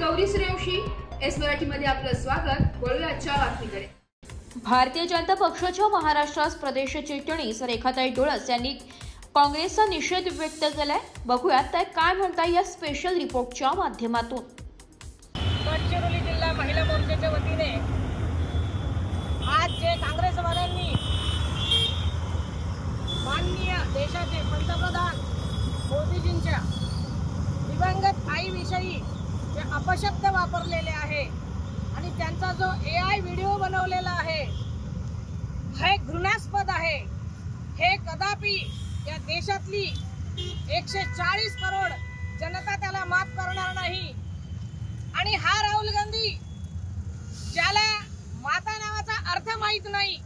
Gauri Suryavanshi, S मराठीमध्ये आपलं स्वागत। वळूया आजच्या बातमीकडे। भारतीय जनता पक्षाच्या महाराष्ट्र प्रदेश चिटणीस रेखाताई डोळस यांनी काँग्रेसचा निषेध व्यक्त केलाय। बघूयात ते काय म्हणतात या स्पेशल रिपोर्टच्या माध्यमातून। गडचिरोली जिल्हा महिला मोर्चाच्या वतीने आज जे काँग्रेसवाल्यांनी माननीय देशाचे पंतप्रधान मोदीजींच्या दिवंगत आईविषयी जे अपशब्द वापरलेले आहे आणि त्यांचा जो AI व्हिडिओ बनवलेला आहे हे घृणास्पद आहे। हे कदापि या देशातली 140 करोड जनता त्याला माफ करणार नाही। आणि हा राहुल गांधी ज्याला माता नावाचा अर्थ माहित नाही,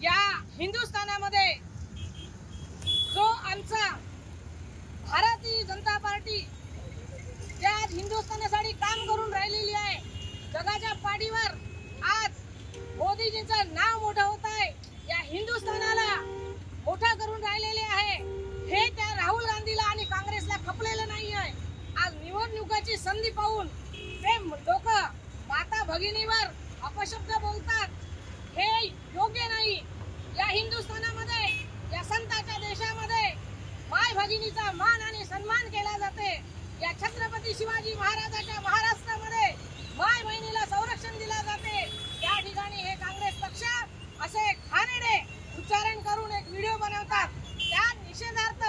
या हिंदुस्थानामध्ये जो आमचा भारतीय जनता पार्टी ज्या हिंदुस्थानासाठी काम करून राहिलेली आहे, जगाच्या पाठीवर आज मोदीजींचं नाव मोठं होत आहे, या हिंदुस्थानाला मोठा करून राहिलेले आहे। हे त्या राहुल गांधीला आणि काँग्रेसला खपलेलं नाही आहे। आज निवडणुकाची संधी पाहून ते लोक माता भगिनीवर अपशब्द बोलतात, हे योग्य नाही। या हिंदुस्थानामध्ये, या संतांच्या देशामध्ये माय भगिनीचा मान आणि सन्मान केला जाते। या छत्रपती शिवाजी महाराजांच्या महाराष्ट्रामध्ये माय बहिणीला संरक्षण दिला जाते। त्या ठिकाणी हे काँग्रेस पक्ष असे घाणेरडे उच्चारण करून एक व्हिडिओ बनवतात। त्या निषेधार्थ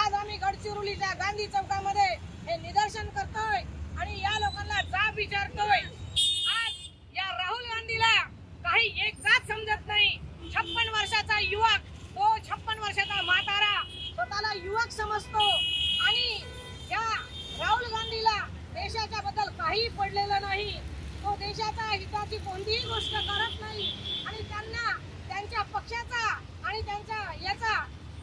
आज आम्ही गडचिरोलीच्या गांधी चौकामध्ये हे निदर्शन करतोय आणि या लोकांना जाब विचारतोय। आज या राहुल गांधीला काही एक जात समजत नाही। 56 वर्षाचा युवक, तो 56 वर्षाचा म्हातारा स्वतःला युवक समजतो आणि या राहुल गांधीला देशाच्या बद्दल काही पडलेलं नाही। तो देशाच्या हिताची कोणतीही गोष्ट करत नाही आणि त्यांना त्यांच्या पक्षाचा आणि त्यांच्या याचा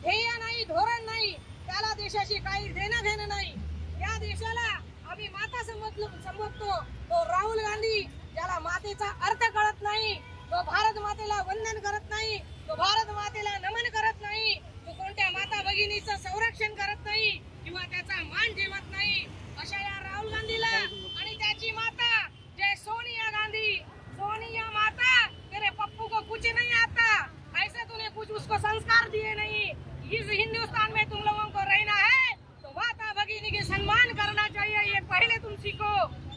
ध्येय नाही, धोरण नाही, त्याला देशाशी काही देणं घेणं नाही। या देशाला आम्ही माता संबोधतो, तो राहुल गांधी ज्याला मातेचा अर्थ कळत नाही, तो भारत मातेला वंदन करत नाही, तो भारत मातेला नमन करत नाही, तो कोणत्या माता भगिनीचं संरक्षण करत नाही किंवा त्याचा मान ठेवत नाही। अशा या राहुल गांधीला आणि त्याची माता जय सोनिया गांधी, सोनिया माता, तेरे पप्पू को कुछ नहीं आता, ऐसे तूने कुछ उसको संस्कार दिए नहीं। इस हिंदुस्तान में तुम लोगों को रहना है तो माता भगिनी के सम्मान करना चाहिए, ये पहले तुम सीखो।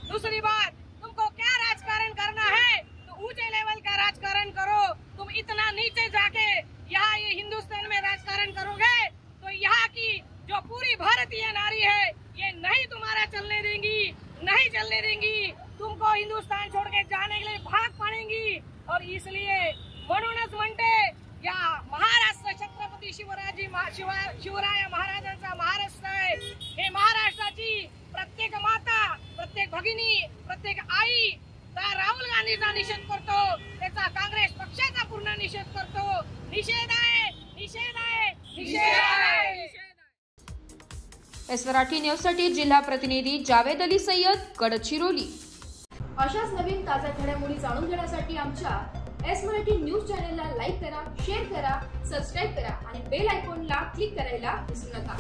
दूसरी बात, तुमको क्या राजकारण करना है तो ऊंचे लेवल का राजकारण करो। तुम इतना नीचे जाके यहाँ ये हिंदुस्तान में राजकारण करोगे तो यहाँ की जो पूरी भारतीय नारी है ये नहीं तुम्हारा चलने देंगी, नहीं चलने देंगी। तुमको हिंदुस्तान छोड़ के जाने के लिए भाग पड़ेंगी। और इसलिए म्हणूनच म्हणते या महाराष्ट्र छत्रपती शिवराय महाराजांचा महाराष्ट्र आहे। हे महाराष्ट्राची प्रत्येक माता, प्रत्येक भगिनी, प्रत्येक आई त्या राहुल गांधीचा निषेध करतो, त्याचा काँग्रेस पक्षाचा पूर्ण निषेध करतो। निषेध आहे, निषेध आहे, निषेध आहे। एस मराठी न्यूजसाठी जिल्हा प्रतिनिधी जावेद अली सय्यद, गडचिरोली। अशाच नवीन ताज्या घडामोडी जाणून घेण्यासाठी आमच्या एस मराठी न्यूज चॅनलला लाईक करा, शेअर करा, सबस्क्राइब करा आणि बेल आयकॉनला क्लिक करायला विसरू नका।